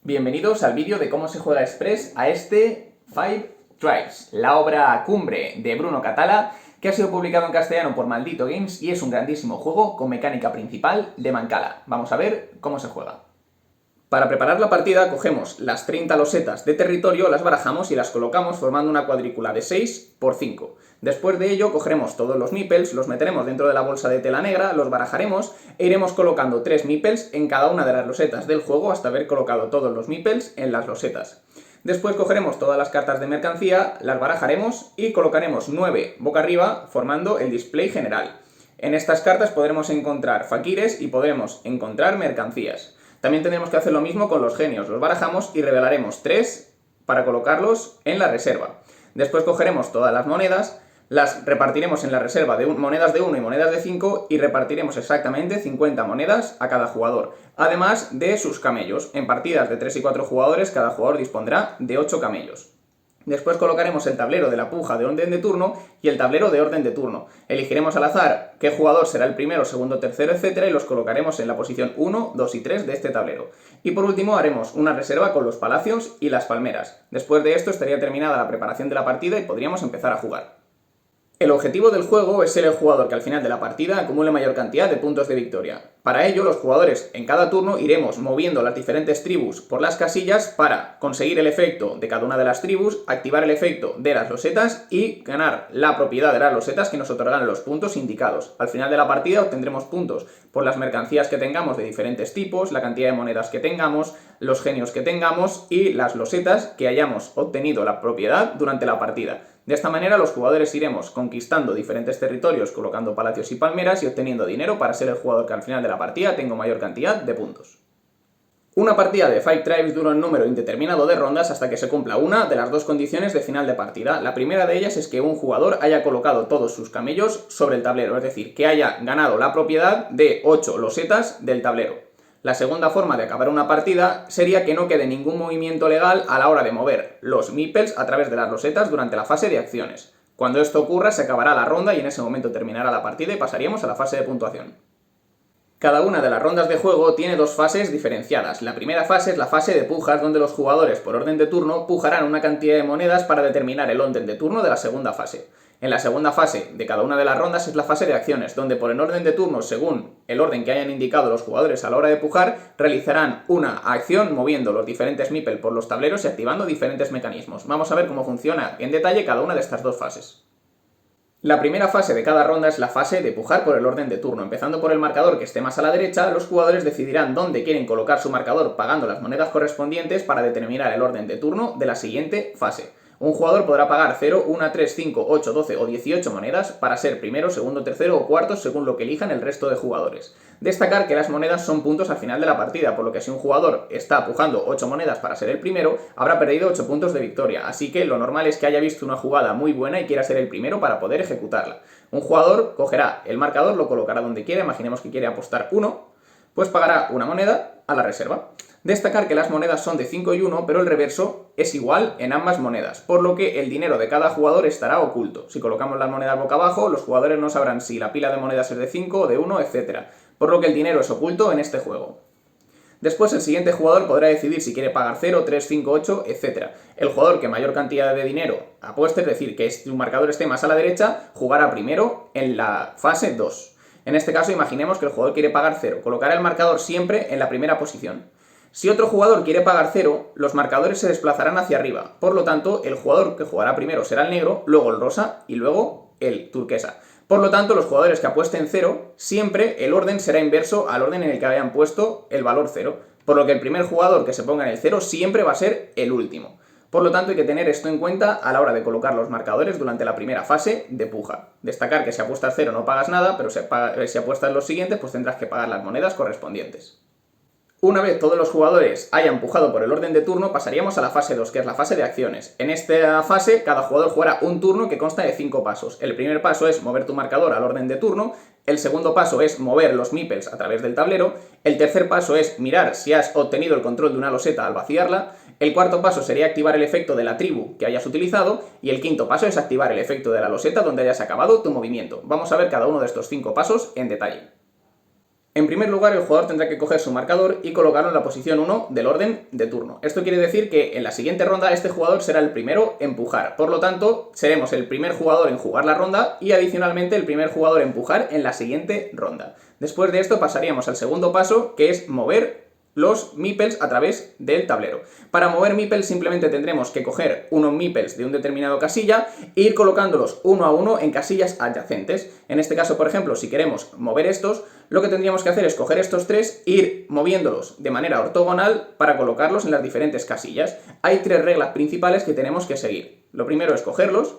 Bienvenidos al vídeo de cómo se juega Express a este Five Tribes, la obra cumbre de Bruno Cathala, que ha sido publicado en castellano por Maldito Games y es un grandísimo juego con mecánica principal de Mancala. Vamos a ver cómo se juega. Para preparar la partida cogemos las 30 losetas de territorio, las barajamos y las colocamos formando una cuadrícula de 6 por 5. Después de ello cogeremos todos los meeples, los meteremos dentro de la bolsa de tela negra, los barajaremos e iremos colocando 3 meeples en cada una de las losetas del juego hasta haber colocado todos los meeples en las losetas. Después cogeremos todas las cartas de mercancía, las barajaremos y colocaremos 9 boca arriba formando el display general. En estas cartas podremos encontrar fakires y podremos encontrar mercancías. También tendremos que hacer lo mismo con los genios, los barajamos y revelaremos 3 para colocarlos en la reserva. Después cogeremos todas las monedas, las repartiremos en la reserva de monedas de 1 y monedas de 5 y repartiremos exactamente 50 monedas a cada jugador, además de sus camellos. En partidas de 3 y 4 jugadores cada jugador dispondrá de 8 camellos. Después colocaremos el tablero de la puja de orden de turno y el tablero de orden de turno. Elegiremos al azar qué jugador será el primero, segundo, tercero, etc. y los colocaremos en la posición 1, 2 y 3 de este tablero. Y por último haremos una reserva con los palacios y las palmeras. Después de esto estaría terminada la preparación de la partida y podríamos empezar a jugar. El objetivo del juego es ser el jugador que al final de la partida acumule mayor cantidad de puntos de victoria. Para ello, los jugadores en cada turno iremos moviendo las diferentes tribus por las casillas para conseguir el efecto de cada una de las tribus, activar el efecto de las losetas y ganar la propiedad de las losetas que nos otorgan los puntos indicados. Al final de la partida obtendremos puntos por las mercancías que tengamos de diferentes tipos, la cantidad de monedas que tengamos, los genios que tengamos y las losetas que hayamos obtenido la propiedad durante la partida. De esta manera los jugadores iremos conquistando diferentes territorios, colocando palacios y palmeras y obteniendo dinero para ser el jugador que al final de la partida tenga mayor cantidad de puntos. Una partida de Five Tribes dura un número indeterminado de rondas hasta que se cumpla una de las dos condiciones de final de partida. La primera de ellas es que un jugador haya colocado todos sus camellos sobre el tablero, es decir, que haya ganado la propiedad de 8 losetas del tablero. La segunda forma de acabar una partida sería que no quede ningún movimiento legal a la hora de mover los meeples a través de las losetas durante la fase de acciones. Cuando esto ocurra se acabará la ronda y en ese momento terminará la partida y pasaríamos a la fase de puntuación. Cada una de las rondas de juego tiene dos fases diferenciadas. La primera fase es la fase de pujas, donde los jugadores por orden de turno pujarán una cantidad de monedas para determinar el orden de turno de la segunda fase. En la segunda fase de cada una de las rondas es la fase de acciones, donde por el orden de turno, según el orden que hayan indicado los jugadores a la hora de pujar, realizarán una acción moviendo los diferentes meeples por los tableros y activando diferentes mecanismos. Vamos a ver cómo funciona en detalle cada una de estas dos fases. La primera fase de cada ronda es la fase de pujar por el orden de turno. Empezando por el marcador que esté más a la derecha, los jugadores decidirán dónde quieren colocar su marcador pagando las monedas correspondientes para determinar el orden de turno de la siguiente fase. Un jugador podrá pagar 0, 1, 3, 5, 8, 12 o 18 monedas para ser primero, segundo, tercero o cuarto según lo que elijan el resto de jugadores. Destacar que las monedas son puntos al final de la partida, por lo que si un jugador está pujando 8 monedas para ser el primero, habrá perdido 8 puntos de victoria, así que lo normal es que haya visto una jugada muy buena y quiera ser el primero para poder ejecutarla. Un jugador cogerá el marcador, lo colocará donde quiera, imaginemos que quiere apostar 1, pues pagará una moneda a la reserva. Destacar que las monedas son de 5 y 1, pero el reverso es igual en ambas monedas, por lo que el dinero de cada jugador estará oculto. Si colocamos las monedas boca abajo, los jugadores no sabrán si la pila de monedas es de 5 o de 1, etc. Por lo que el dinero es oculto en este juego. Después el siguiente jugador podrá decidir si quiere pagar 0, 3, 5, 8, etc. El jugador que mayor cantidad de dinero apueste, es decir, que su marcador esté más a la derecha, jugará primero en la fase 2. En este caso imaginemos que el jugador quiere pagar 0, colocará el marcador siempre en la primera posición. Si otro jugador quiere pagar 0, los marcadores se desplazarán hacia arriba. Por lo tanto, el jugador que jugará primero será el negro, luego el rosa y luego el turquesa. Por lo tanto, los jugadores que apuesten 0, siempre el orden será inverso al orden en el que hayan puesto el valor 0. Por lo que el primer jugador que se ponga en el 0 siempre va a ser el último. Por lo tanto, hay que tener esto en cuenta a la hora de colocar los marcadores durante la primera fase de puja. Destacar que si apuestas 0 no pagas nada, pero si apuestas los siguientes, pues tendrás que pagar las monedas correspondientes. Una vez todos los jugadores hayan pujado por el orden de turno, pasaríamos a la fase 2, que es la fase de acciones. En esta fase, cada jugador jugará un turno que consta de 5 pasos. El primer paso es mover tu marcador al orden de turno, el segundo paso es mover los meeples a través del tablero, el tercer paso es mirar si has obtenido el control de una loseta al vaciarla, el cuarto paso sería activar el efecto de la tribu que hayas utilizado y el quinto paso es activar el efecto de la loseta donde hayas acabado tu movimiento. Vamos a ver cada uno de estos 5 pasos en detalle. En primer lugar, el jugador tendrá que coger su marcador y colocarlo en la posición 1 del orden de turno. Esto quiere decir que en la siguiente ronda este jugador será el primero en empujar. Por lo tanto, seremos el primer jugador en jugar la ronda y adicionalmente el primer jugador en empujar en la siguiente ronda. Después de esto pasaríamos al segundo paso, que es mover los meeples a través del tablero. Para mover meeples simplemente tendremos que coger unos meeples de un determinado casilla e ir colocándolos uno a uno en casillas adyacentes. En este caso, por ejemplo, si queremos mover estos, lo que tendríamos que hacer es coger estos tres e ir moviéndolos de manera ortogonal para colocarlos en las diferentes casillas. Hay tres reglas principales que tenemos que seguir. Lo primero es cogerlos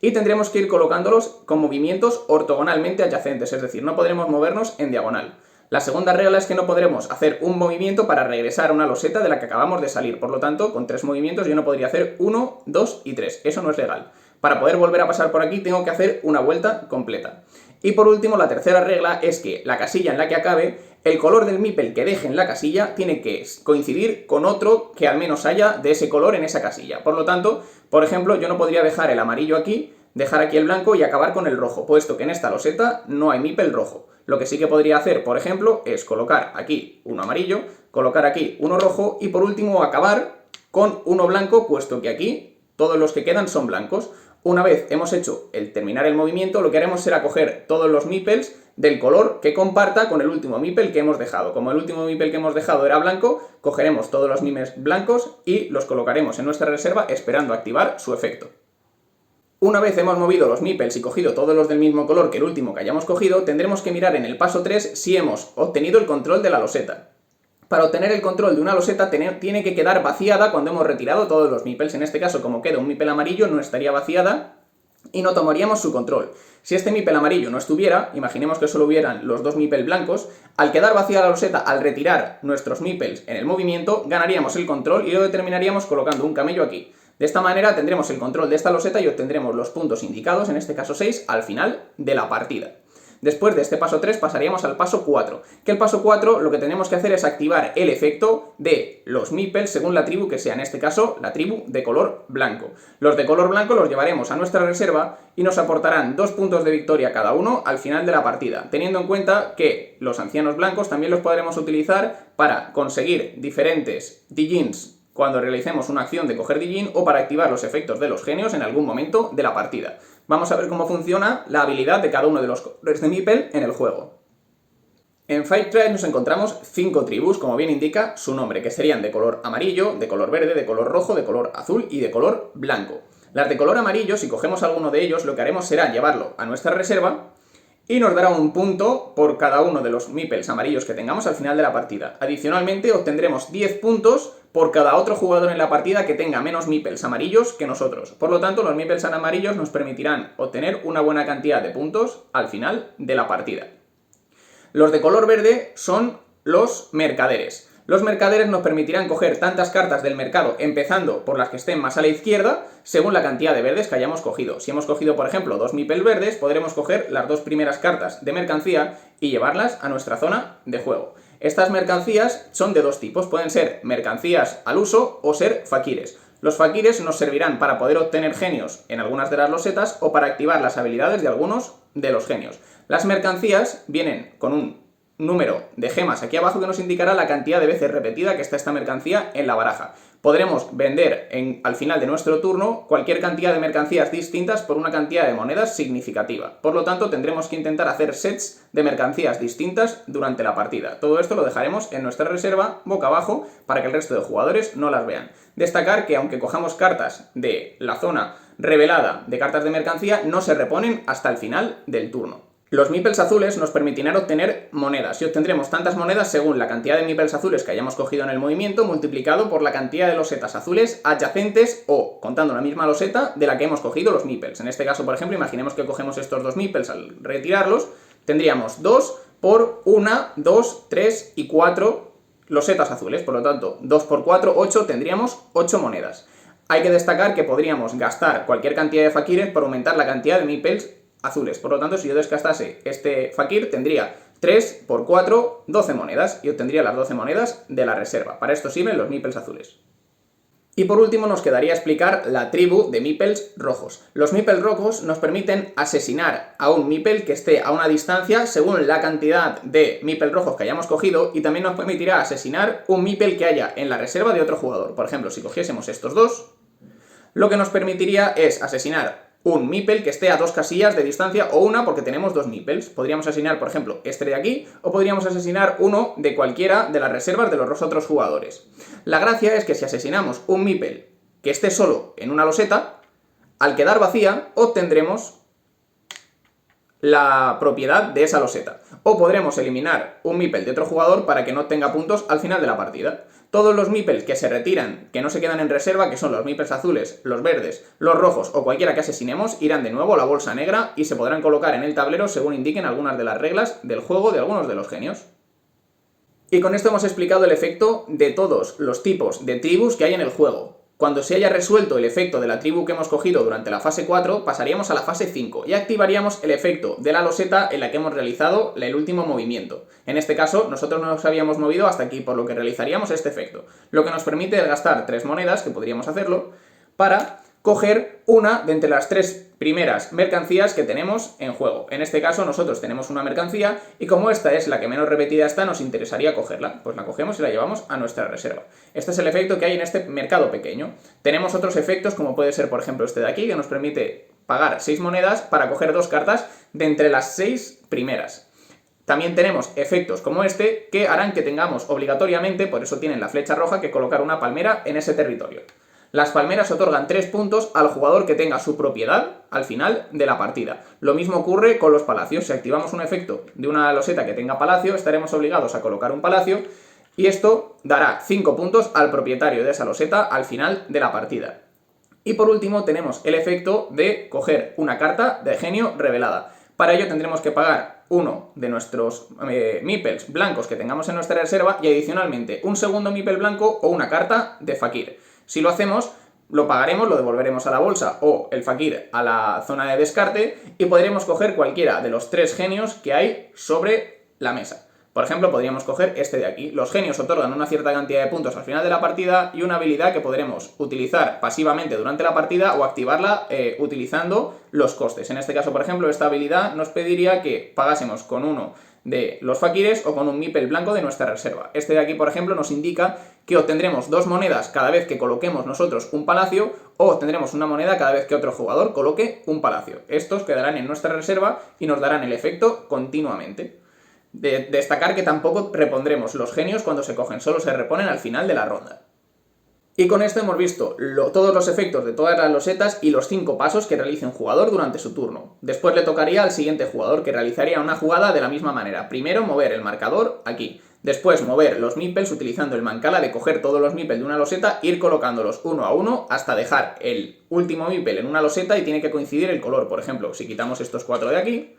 y tendremos que ir colocándolos con movimientos ortogonalmente adyacentes, es decir, no podremos movernos en diagonal. La segunda regla es que no podremos hacer un movimiento para regresar a una loseta de la que acabamos de salir. Por lo tanto, con 3 movimientos yo no podría hacer 1, 2 y 3. Eso no es legal. Para poder volver a pasar por aquí tengo que hacer una vuelta completa. Y por último, la tercera regla es que la casilla en la que acabe, el color del meeple que deje en la casilla tiene que coincidir con otro que al menos haya de ese color en esa casilla. Por lo tanto, por ejemplo, yo no podría dejar el amarillo aquí, dejar aquí el blanco y acabar con el rojo, puesto que en esta loseta no hay meeple rojo. Lo que sí que podría hacer, por ejemplo, es colocar aquí uno amarillo, colocar aquí uno rojo y por último acabar con uno blanco, puesto que aquí todos los que quedan son blancos. Una vez hemos hecho el terminar el movimiento, lo que haremos será coger todos los meeples del color que comparta con el último meeple que hemos dejado. Como el último meeple que hemos dejado era blanco, cogeremos todos los meeples blancos y los colocaremos en nuestra reserva esperando activar su efecto. Una vez hemos movido los meeples y cogido todos los del mismo color que el último que hayamos cogido, tendremos que mirar en el paso 3 si hemos obtenido el control de la loseta. Para obtener el control de una loseta tiene que quedar vaciada cuando hemos retirado todos los meeples. En este caso, como queda un meeple amarillo, no estaría vaciada y no tomaríamos su control. Si este meeple amarillo no estuviera, imaginemos que solo hubieran los dos meeples blancos, al quedar vacía la loseta, al retirar nuestros meeples en el movimiento, ganaríamos el control y lo determinaríamos colocando un camello aquí. De esta manera tendremos el control de esta loseta y obtendremos los puntos indicados, en este caso 6, al final de la partida. Después de este paso 3 pasaríamos al paso 4, que el paso 4 lo que tenemos que hacer es activar el efecto de los meeples según la tribu que sea, en este caso la tribu de color blanco. Los de color blanco los llevaremos a nuestra reserva y nos aportarán 2 puntos de victoria cada uno al final de la partida, teniendo en cuenta que los ancianos blancos también los podremos utilizar para conseguir diferentes Dijins cuando realicemos una acción de coger Dijin o para activar los efectos de los genios en algún momento de la partida. Vamos a ver cómo funciona la habilidad de cada uno de los colores de meeple en el juego. En Five Tribes nos encontramos 5 tribus, como bien indica su nombre, que serían de color amarillo, de color verde, de color rojo, de color azul y de color blanco. Las de color amarillo, si cogemos alguno de ellos, lo que haremos será llevarlo a nuestra reserva y nos dará un punto por cada uno de los meeples amarillos que tengamos al final de la partida. Adicionalmente, obtendremos 10 puntos por cada otro jugador en la partida que tenga menos meeples amarillos que nosotros. Por lo tanto, los meeples amarillos nos permitirán obtener una buena cantidad de puntos al final de la partida. Los de color verde son los mercaderes. Los mercaderes nos permitirán coger tantas cartas del mercado, empezando por las que estén más a la izquierda, según la cantidad de verdes que hayamos cogido. Si hemos cogido, por ejemplo, 2 meeples verdes, podremos coger las 2 primeras cartas de mercancía y llevarlas a nuestra zona de juego. Estas mercancías son de 2 tipos, pueden ser mercancías al uso o ser fakires. Los fakires nos servirán para poder obtener genios en algunas de las losetas o para activar las habilidades de algunos de los genios. Las mercancías vienen con un número de gemas aquí abajo que nos indicará la cantidad de veces repetida que está esta mercancía en la baraja. Podremos vender al final de nuestro turno cualquier cantidad de mercancías distintas por una cantidad de monedas significativa. Por lo tanto, tendremos que intentar hacer sets de mercancías distintas durante la partida. Todo esto lo dejaremos en nuestra reserva boca abajo para que el resto de jugadores no las vean. Destacar que aunque cojamos cartas de la zona revelada de cartas de mercancía, no se reponen hasta el final del turno. Los meeples azules nos permitirán obtener monedas y obtendremos tantas monedas según la cantidad de meeples azules que hayamos cogido en el movimiento multiplicado por la cantidad de losetas azules adyacentes o, contando la misma loseta, de la que hemos cogido los meeples. En este caso, por ejemplo, imaginemos que cogemos estos 2 meeples al retirarlos, tendríamos 2 por 1, 2, 3 y 4 losetas azules, por lo tanto, 2 por 4, 8, tendríamos 8 monedas. Hay que destacar que podríamos gastar cualquier cantidad de fakires para aumentar la cantidad de meeples azules. Por lo tanto, si yo desgastase este fakir, tendría 3 por 4, 12 monedas y obtendría las 12 monedas de la reserva. Para esto sirven los meeples azules. Y por último nos quedaría explicar la tribu de meeples rojos. Los meeples rojos nos permiten asesinar a un meeple que esté a una distancia según la cantidad de meeples rojos que hayamos cogido, y también nos permitirá asesinar un meeple que haya en la reserva de otro jugador. Por ejemplo, si cogiésemos estos dos, lo que nos permitiría es asesinar un meeple que esté a 2 casillas de distancia, o una, porque tenemos 2 meeples. Podríamos asesinar, por ejemplo, este de aquí, o podríamos asesinar uno de cualquiera de las reservas de los otros jugadores. La gracia es que si asesinamos un meeple que esté solo en una loseta, al quedar vacía, obtendremos la propiedad de esa loseta. O podremos eliminar un meeple de otro jugador para que no tenga puntos al final de la partida. Todos los meeples que se retiran, que no se quedan en reserva, que son los meeples azules, los verdes, los rojos o cualquiera que asesinemos, irán de nuevo a la bolsa negra y se podrán colocar en el tablero según indiquen algunas de las reglas del juego de algunos de los genios. Y con esto hemos explicado el efecto de todos los tipos de tribus que hay en el juego. Cuando se haya resuelto el efecto de la tribu que hemos cogido durante la fase 4, pasaríamos a la fase 5 y activaríamos el efecto de la loseta en la que hemos realizado el último movimiento. En este caso, nosotros no nos habíamos movido hasta aquí, por lo que realizaríamos este efecto, lo que nos permite gastar 3 monedas, que podríamos hacerlo, para coger una de entre las 3 primeras mercancías que tenemos en juego. En este caso nosotros tenemos una mercancía y como esta es la que menos repetida está, nos interesaría cogerla. Pues la cogemos y la llevamos a nuestra reserva. Este es el efecto que hay en este mercado pequeño. Tenemos otros efectos como puede ser, por ejemplo, este de aquí, que nos permite pagar 6 monedas para coger 2 cartas de entre las 6 primeras. También tenemos efectos como este que harán que tengamos obligatoriamente, por eso tienen la flecha roja, que colocar una palmera en ese territorio. Las palmeras otorgan 3 puntos al jugador que tenga su propiedad al final de la partida. Lo mismo ocurre con los palacios. Si activamos un efecto de una loseta que tenga palacio, estaremos obligados a colocar un palacio y esto dará 5 puntos al propietario de esa loseta al final de la partida. Y por último tenemos el efecto de coger una carta de genio revelada. Para ello tendremos que pagar uno de nuestros meeples blancos que tengamos en nuestra reserva y adicionalmente un segundo meeple blanco o una carta de fakir. Si lo hacemos, lo pagaremos, lo devolveremos a la bolsa o el fakir a la zona de descarte y podremos coger cualquiera de los 3 genios que hay sobre la mesa. Por ejemplo, podríamos coger este de aquí. Los genios otorgan una cierta cantidad de puntos al final de la partida y una habilidad que podremos utilizar pasivamente durante la partida o activarla utilizando los costes. En este caso, por ejemplo, esta habilidad nos pediría que pagásemos con uno de los fakires o con un meeple blanco de nuestra reserva. Este de aquí, por ejemplo, nos indica que obtendremos 2 monedas cada vez que coloquemos nosotros un palacio o obtendremos una moneda cada vez que otro jugador coloque un palacio. Estos quedarán en nuestra reserva y nos darán el efecto continuamente. Destacar que tampoco repondremos los genios cuando se cogen, solo se reponen al final de la ronda. Y con esto hemos visto todos los efectos de todas las losetas y los 5 pasos que realice un jugador durante su turno. Después le tocaría al siguiente jugador, que realizaría una jugada de la misma manera. Primero mover el marcador aquí, después mover los meeples utilizando el mancala de coger todos los meeples de una loseta, ir colocándolos uno a uno hasta dejar el último meeple en una loseta y tiene que coincidir el color. Por ejemplo, si quitamos estos 4 de aquí,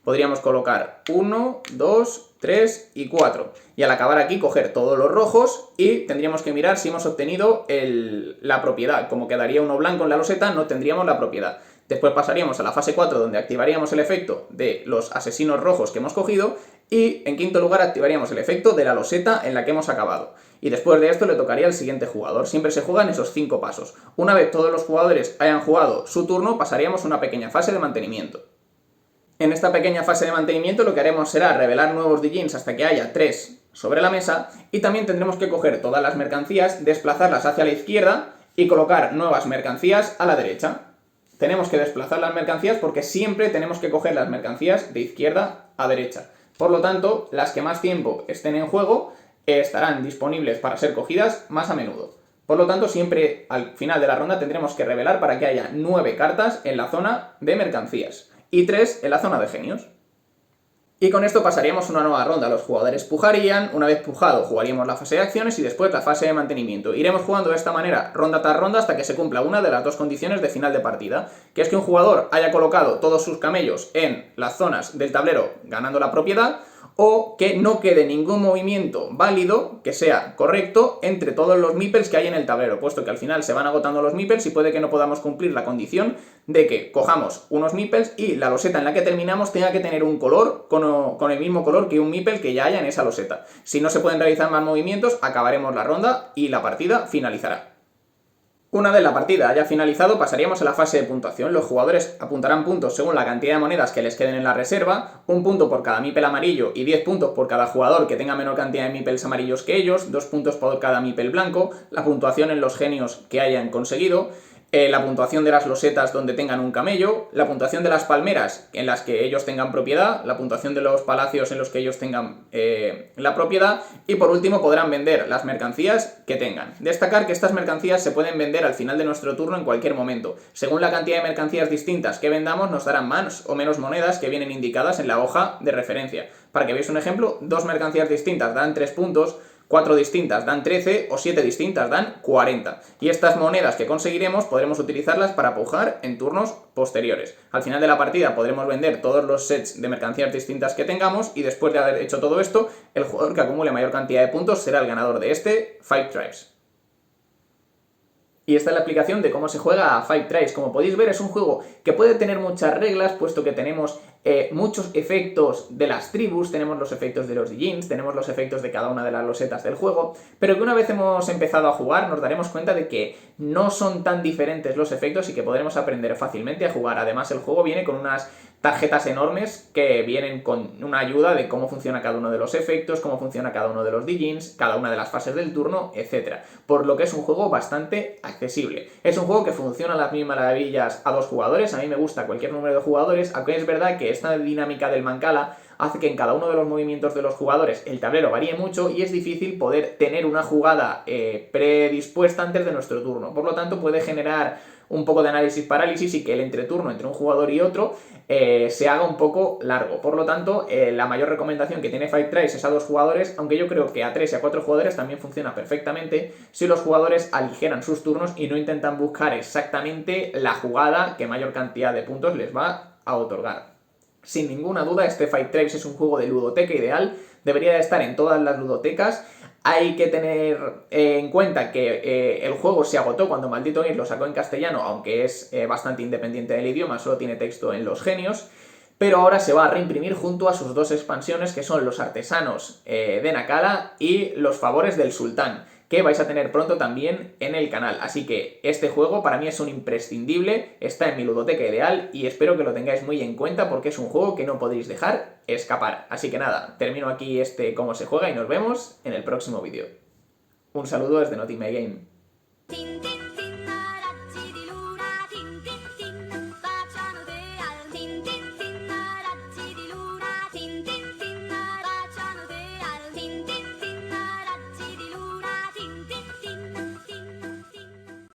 podríamos colocar 1, 2, 3 y 4. Y al acabar aquí coger todos los rojos y tendríamos que mirar si hemos obtenido la propiedad. Como quedaría uno blanco en la loseta, no tendríamos la propiedad. Después pasaríamos a la fase 4 donde activaríamos el efecto de los asesinos rojos que hemos cogido y en quinto lugar activaríamos el efecto de la loseta en la que hemos acabado. Y después de esto le tocaría al siguiente jugador. Siempre se juegan esos 5 pasos. Una vez todos los jugadores hayan jugado su turno, pasaríamos a una pequeña fase de mantenimiento. En esta pequeña fase de mantenimiento lo que haremos será revelar nuevos Dijins hasta que haya 3 sobre la mesa y también tendremos que coger todas las mercancías, desplazarlas hacia la izquierda y colocar nuevas mercancías a la derecha. Tenemos que desplazar las mercancías porque siempre tenemos que coger las mercancías de izquierda a derecha. Por lo tanto, las que más tiempo estén en juego estarán disponibles para ser cogidas más a menudo. Por lo tanto, siempre al final de la ronda tendremos que revelar para que haya 9 cartas en la zona de mercancías y 3 en la zona de genios. Y con esto pasaríamos una nueva ronda. Los jugadores pujarían, una vez pujado jugaríamos la fase de acciones y después la fase de mantenimiento. Iremos jugando de esta manera ronda tras ronda hasta que se cumpla una de las 2 condiciones de final de partida, que es que un jugador haya colocado todos sus camellos en las zonas del tablero ganando la propiedad, o que no quede ningún movimiento válido que sea correcto entre todos los meeples que hay en el tablero, puesto que al final se van agotando los meeples y puede que no podamos cumplir la condición de que cojamos unos meeples y la loseta en la que terminamos tenga que tener un color con el mismo color que un meeple que ya haya en esa loseta. Si no se pueden realizar más movimientos, acabaremos la ronda y la partida finalizará. Una vez la partida haya finalizado, pasaríamos a la fase de puntuación. Los jugadores apuntarán puntos según la cantidad de monedas que les queden en la reserva, un punto por cada meeple amarillo y 10 puntos por cada jugador que tenga menor cantidad de meeples amarillos que ellos, 2 puntos por cada meeple blanco, la puntuación en los genios que hayan conseguido, la puntuación de las losetas donde tengan un camello, la puntuación de las palmeras en las que ellos tengan propiedad, la puntuación de los palacios en los que ellos tengan la propiedad y por último podrán vender las mercancías que tengan. Destacar que estas mercancías se pueden vender al final de nuestro turno en cualquier momento. Según la cantidad de mercancías distintas que vendamos nos darán más o menos monedas que vienen indicadas en la hoja de referencia. Para que veáis un ejemplo, 2 mercancías distintas dan 3 puntos, 4 distintas dan 13 o 7 distintas dan 40. Y estas monedas que conseguiremos podremos utilizarlas para pujar en turnos posteriores. Al final de la partida podremos vender todos los sets de mercancías distintas que tengamos y después de haber hecho todo esto, el jugador que acumule mayor cantidad de puntos será el ganador de este Five Tribes. Y esta es la explicación de cómo se juega a Five Tribes. Como podéis ver, es un juego que puede tener muchas reglas, puesto que tenemos muchos efectos de las tribus, tenemos los efectos de los Djinns, tenemos los efectos de cada una de las losetas del juego, pero que una vez hemos empezado a jugar nos daremos cuenta de que no son tan diferentes los efectos y que podremos aprender fácilmente a jugar. Además, el juego viene con unas tarjetas enormes que vienen con una ayuda de cómo funciona cada uno de los efectos, cómo funciona cada uno de los Djinns, cada una de las fases del turno, etc. Por lo que es un juego bastante accesible. Es un juego que funciona a las mismas maravillas a 2 jugadores, a mí me gusta cualquier número de jugadores, aunque es verdad que esta dinámica del Mancala hace que en cada uno de los movimientos de los jugadores el tablero varíe mucho y es difícil poder tener una jugada predispuesta antes de nuestro turno. Por lo tanto, puede generar un poco de análisis-parálisis y que el entreturno entre un jugador y otro se haga un poco largo. Por lo tanto, la mayor recomendación que tiene Five Tribes es a 2 jugadores, aunque yo creo que a 3 y a 4 jugadores también funciona perfectamente si los jugadores aligeran sus turnos y no intentan buscar exactamente la jugada que mayor cantidad de puntos les va a otorgar. Sin ninguna duda, este Five Tribes es un juego de ludoteca ideal, debería de estar en todas las ludotecas. Hay que tener en cuenta que el juego se agotó cuando Maldito Games lo sacó en castellano, aunque es bastante independiente del idioma, solo tiene texto en los genios, pero ahora se va a reimprimir junto a sus 2 expansiones, que son los artesanos de Nacala y los favores del sultán, que vais a tener pronto también en el canal. Así que este juego para mí es un imprescindible, está en mi ludoteca ideal y espero que lo tengáis muy en cuenta porque es un juego que no podéis dejar escapar. Así que nada, termino aquí cómo se juega y nos vemos en el próximo vídeo. Un saludo desde Not In My Game.